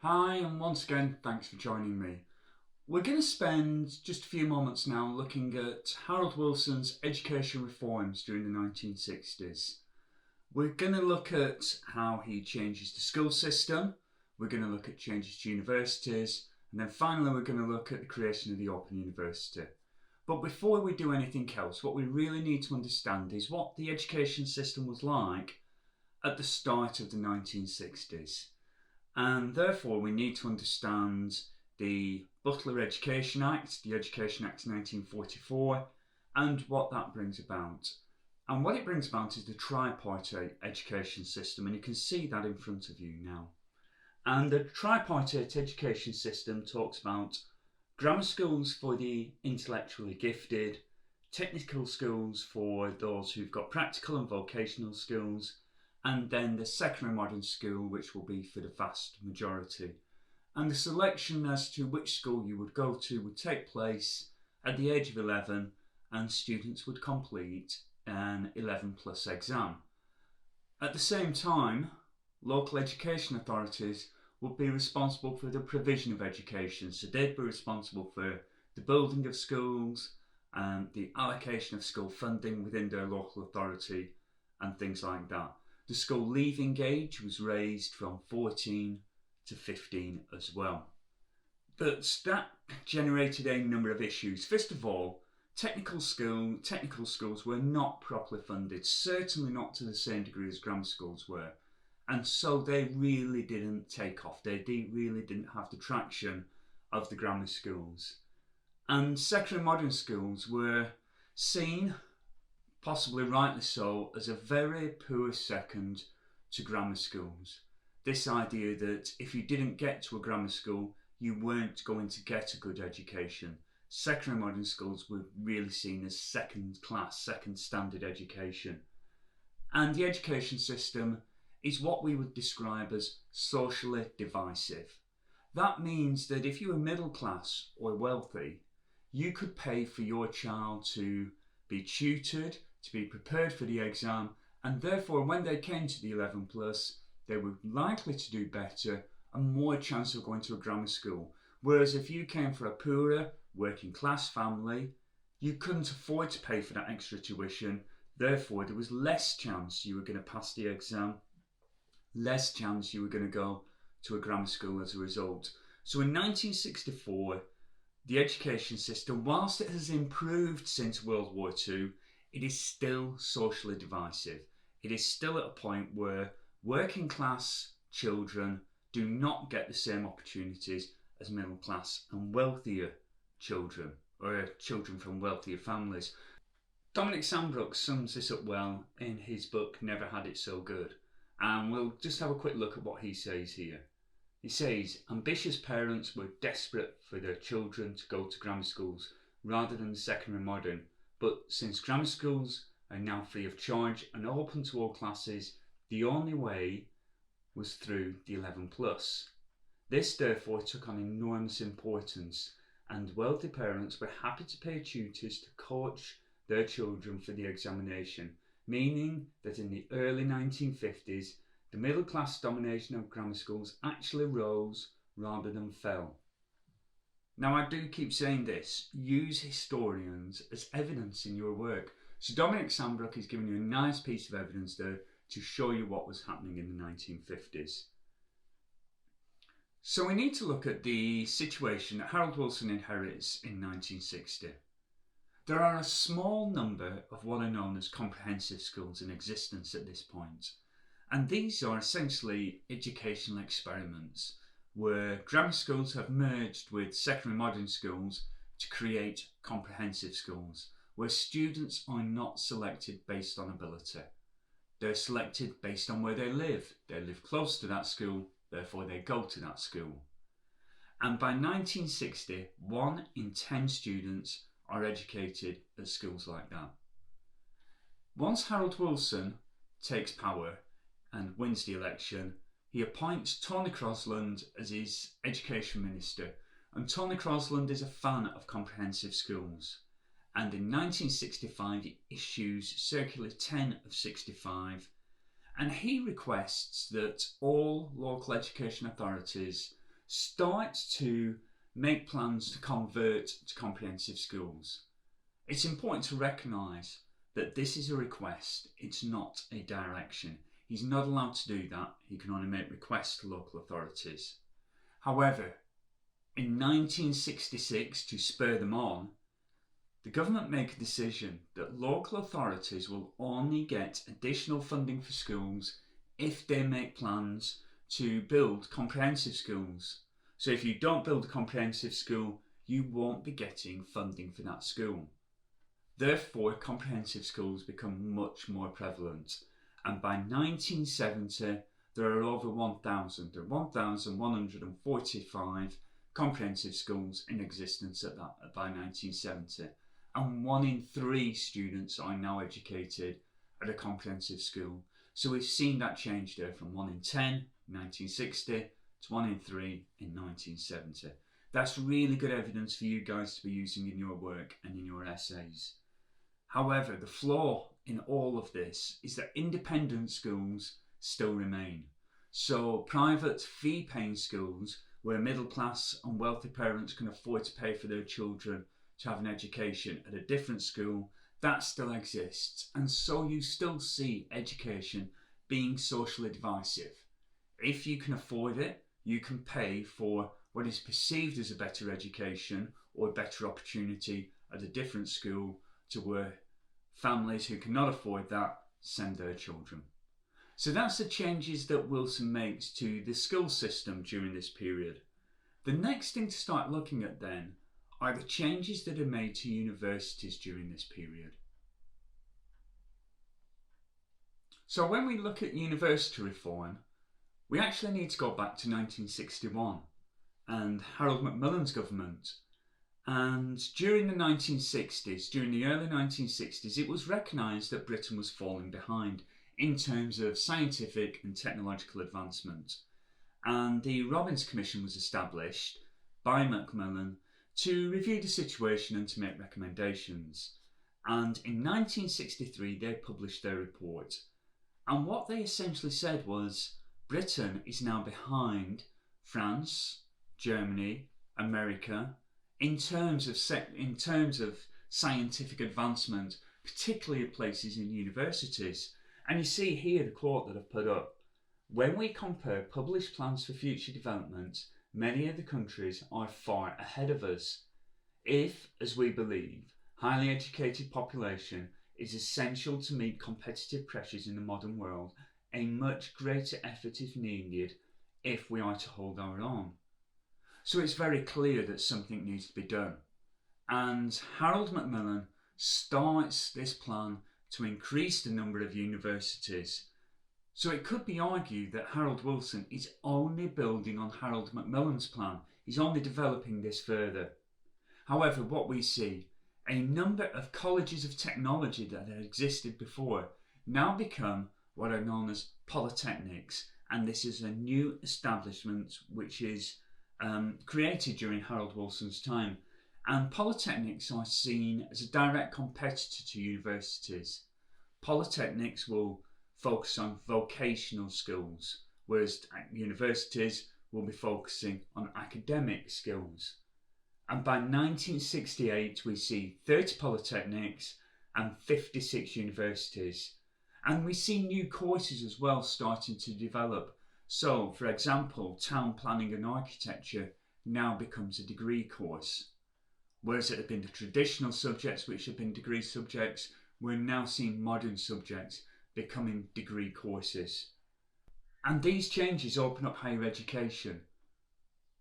Hi, and once again, thanks for joining me. We're going to spend just a few moments now looking at Harold Wilson's education reforms during the 1960s. We're going to look at how he changes the school system, we're going to look at changes to universities, and then finally we're going to look at the creation of the Open University. But before we do anything else, what we really need to understand is what the education system was like at the start of the 1960s. And therefore, we need to understand the Butler Education Act, the Education Act 1944, and what that brings about. And what it brings about is the tripartite education system, and you can see that in front of you now. And the tripartite education system talks about grammar schools for the intellectually gifted, technical schools for those who've got practical and vocational skills, and then the secondary modern school, which will be for the vast majority. And the selection as to which school you would go to would take place at the age of 11, and students would complete an 11 plus exam. At the same time, local education authorities would be responsible for the provision of education, so they'd be responsible for the building of schools and the allocation of school funding within their local authority and things like that. The school leaving age was raised from 14 to 15 as well. But that generated a number of issues. First of all, technical schools were not properly funded, certainly not to the same degree as grammar schools were. And so they really didn't take off. They really didn't have the traction of the grammar schools. And secondary modern schools were seen, possibly rightly so, as a very poor second to grammar schools. This idea that if you didn't get to a grammar school, you weren't going to get a good education. Secondary modern schools were really seen as second class, second standard education. And the education system is what we would describe as socially divisive. That means that if you were middle class or wealthy, you could pay for your child to be tutored, to be prepared for the exam, and therefore when they came to the 11 plus, they were likely to do better and more chance of going to a grammar school. Whereas if you came from a poorer, working class family, you couldn't afford to pay for that extra tuition, therefore there was less chance you were going to pass the exam, less chance you were going to go to a grammar school as a result. So in 1964, the education system, whilst it has improved since World War II, it is still socially divisive. It is still at a point where working class children do not get the same opportunities as middle class and wealthier children, or children from wealthier families. Dominic Sandbrook sums this up well in his book Never Had It So Good, and we'll just have a quick look at what he says here. He says, ambitious parents were desperate for their children to go to grammar schools rather than the secondary modern, but since grammar schools are now free of charge and open to all classes, the only way was through the 11 plus. This therefore took on enormous importance, and wealthy parents were happy to pay tutors to coach their children for the examination, meaning that in the early 1950s, the middle class domination of grammar schools actually rose rather than fell. Now, I do keep saying this, use historians as evidence in your work. So Dominic Sandbrook is giving you a nice piece of evidence there to show you what was happening in the 1950s. So we need to look at the situation that Harold Wilson inherits in 1960. There are a small number of what are known as comprehensive schools in existence at this point. And these are essentially educational experiments where grammar schools have merged with secondary modern schools to create comprehensive schools, where students are not selected based on ability. They're selected based on where they live. They live close to that school, therefore they go to that school. And by 1960, 1 in 10 students are educated at schools like that. Once Harold Wilson takes power and wins the election, he appoints Tony Crosland as his education minister, and Tony Crosland is a fan of comprehensive schools. And in 1965 he issues Circular 10 of 65, and he requests that all local education authorities starts to make plans to convert to comprehensive schools. It's important to recognise that this is a request, it's not a direction. He's not allowed to do that, he can only make requests to local authorities. However, in 1966, to spur them on, the government make a decision that local authorities will only get additional funding for schools if they make plans to build comprehensive schools. So if you don't build a comprehensive school, you won't be getting funding for that school. Therefore, comprehensive schools become much more prevalent. And by 1970, there are over 1,145 comprehensive schools in existence by 1970. And 1 in 3 students are now educated at a comprehensive school. So we've seen that change there from 1 in 10 in 1960 to 1 in 3 in 1970. That's really good evidence for you guys to be using in your work and in your essays. However, the flaw in all of this is that independent schools still remain. So private fee-paying schools where middle class and wealthy parents can afford to pay for their children to have an education at a different school, that still exists. And so you still see education being socially divisive. If you can afford it, you can pay for what is perceived as a better education or a better opportunity at a different school to where families who cannot afford that send their children. So that's the changes that Wilson makes to the school system during this period. The next thing to start looking at then are the changes that are made to universities during this period. So when we look at university reform, we actually need to go back to 1961 and Harold Macmillan's government. And during the 1960s, during the early 1960s, it was recognised that Britain was falling behind in terms of scientific and technological advancement. And the Robbins Commission was established by Macmillan to review the situation and to make recommendations. And in 1963, they published their report. And what they essentially said was, Britain is now behind France, Germany, America, in terms of scientific advancement, particularly at places in universities. And you see here the quote that I've put up. When we compare published plans for future development, many of the countries are far ahead of us. If, as we believe, highly educated population is essential to meet competitive pressures in the modern world, a much greater effort is needed if we are to hold our own. So it's very clear that something needs to be done. And Harold Macmillan starts this plan to increase the number of universities. So it could be argued that Harold Wilson is only building on Harold Macmillan's plan. He's only developing this further. However, what we see, a number of colleges of technology that had existed before now become what are known as polytechnics. And this is a new establishment which is created during Harold Wilson's time. And polytechnics are seen as a direct competitor to universities. Polytechnics will focus on vocational skills, whereas universities will be focusing on academic skills. And by 1968, we see 30 polytechnics and 56 universities. And we see new courses as well starting to develop. So, for example, town planning and architecture now becomes a degree course. Whereas it had been the traditional subjects which have been degree subjects, we're now seeing modern subjects becoming degree courses. And these changes open up higher education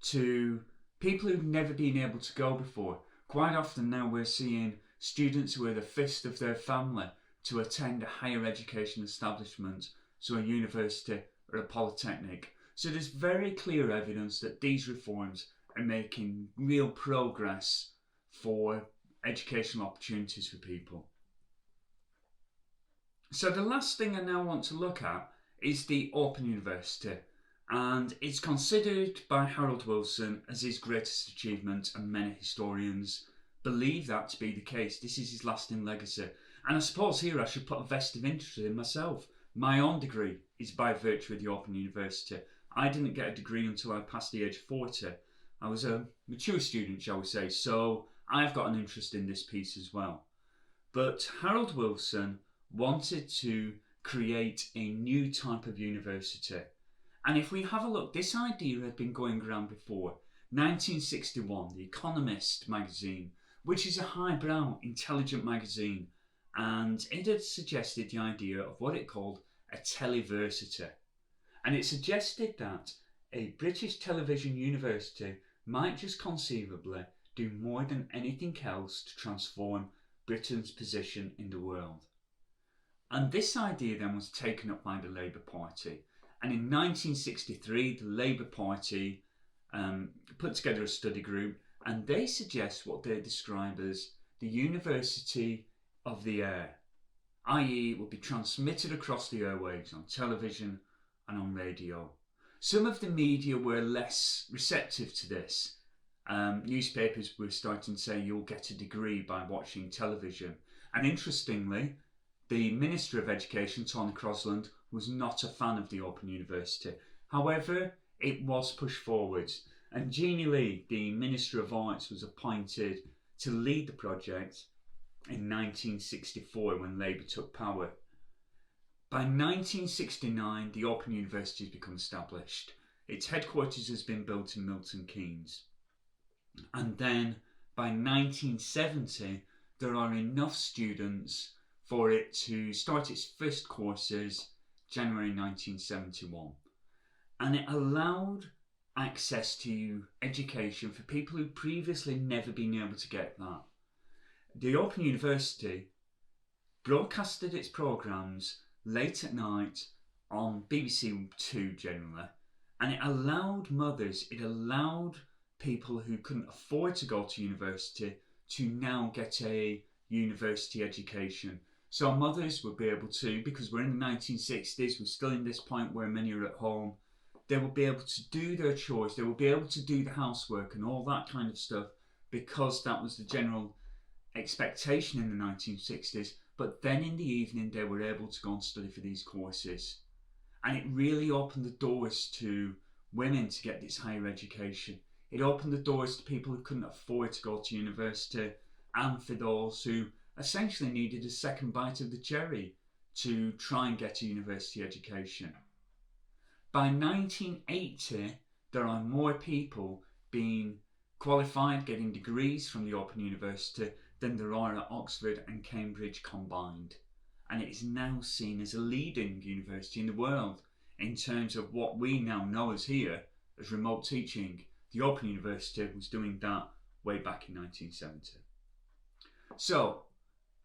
to people who've never been able to go before. Quite often now we're seeing students who are the fifth of their family to attend a higher education establishment, so a university or a polytechnic. So there's very clear evidence that these reforms are making real progress for educational opportunities for people. So the last thing I now want to look at is the Open University, and it's considered by Harold Wilson as his greatest achievement, and many historians believe that to be the case. This is his lasting legacy. And I suppose here I should put a vested interest in myself. My own degree is by virtue of the Open University. I didn't get a degree until I passed the age of 40. I was a mature student, shall we say, so I've got an interest in this piece as well. But Harold Wilson wanted to create a new type of university. And if we have a look, this idea had been going around before. 1961, The Economist magazine, which is a highbrow, intelligent magazine, and it had suggested the idea of what it called a televersity. And it suggested that a British television university might just conceivably do more than anything else to transform Britain's position in the world. And this idea then was taken up by the Labour Party. And in 1963, the Labour Party put together a study group, and they suggest what they describe as the University of the Air, i.e. it will be transmitted across the airwaves on television and on radio. Some of the media were less receptive to this. Newspapers were starting to say you'll get a degree by watching television. And interestingly, the Minister of Education, Tony Crosland, was not a fan of the Open University. However, it was pushed forward, and Jeannie Lee, the Minister of Arts, was appointed to lead the project in 1964 when Labour took power. By 1969, the Open University has become established. Its headquarters has been built in Milton Keynes. And then by 1970, there are enough students for it to start its first courses January 1971. And it allowed access to education for people who previously never been able to get that. The Open University broadcasted its programmes late at night on BBC Two generally, and it allowed mothers, it allowed people who couldn't afford to go to university to now get a university education. So mothers would be able to, because we're in the 1960s, we're still in this point where many are at home, they will be able to do their chores, they will be able to do the housework and all that kind of stuff, because that was the general expectation in the 1960s. But then in the evening they were able to go and study for these courses, and it really opened the doors to women to get this higher education. It opened the doors to people who couldn't afford to go to university, and for those who essentially needed a second bite of the cherry to try and get a university education. By 1980, there are more people being qualified, getting degrees from the Open University than there are at Oxford and Cambridge combined. And it is now seen as a leading university in the world in terms of what we now know as here as remote teaching. The Open University was doing that way back in 1970. So,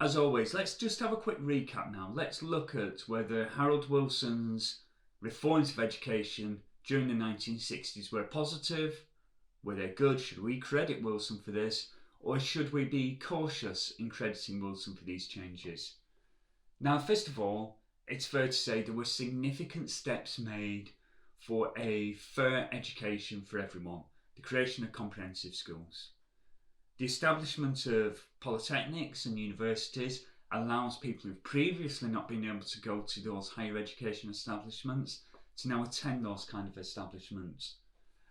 as always, let's just have a quick recap now. Let's look at whether Harold Wilson's reforms of education during the 1960s were positive, were they good, should we credit Wilson for this, or should we be cautious in crediting Wilson for these changes? Now, first of all, it's fair to say there were significant steps made for a fair education for everyone, the creation of comprehensive schools. The establishment of polytechnics and universities allows people who've previously not been able to go to those higher education establishments to now attend those kind of establishments.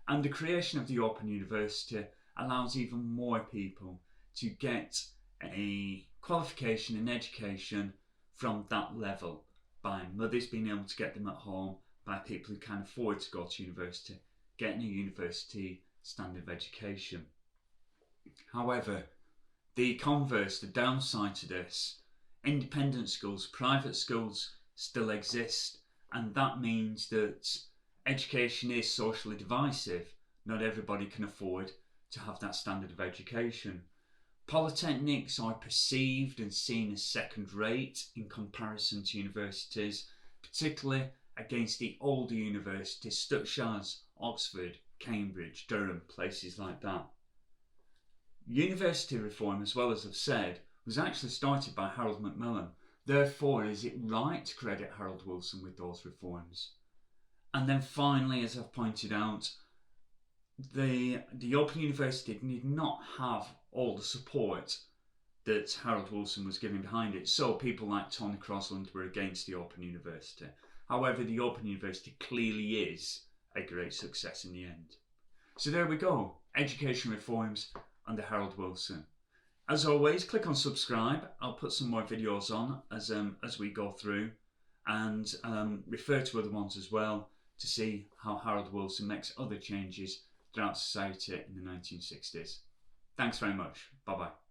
And the creation of the Open University allows even more people to get a qualification and education from that level, by mothers being able to get them at home, by people who can afford to go to university, getting a university standard of education. However, the converse, the downside to this, independent schools, private schools still exist, and that means that education is socially divisive. Not everybody can afford to have that standard of education. Polytechnics are perceived and seen as second rate in comparison to universities, particularly against the older universities such as Oxford, Cambridge, Durham, places like that. University reform, as well as I've said, was actually started by Harold Macmillan. Therefore, is it right to credit Harold Wilson with those reforms? And then finally, as I've pointed out, the Open University did not have all the support that Harold Wilson was giving behind it. So people like Tony Crosland were against the Open University. However, the Open University clearly is a great success in the end. So there we go, education reforms under Harold Wilson. As always, click on subscribe. I'll put some more videos on as we go through, and refer to other ones as well to see how Harold Wilson makes other changes throughout society in the 1960s. Thanks very much. Bye bye.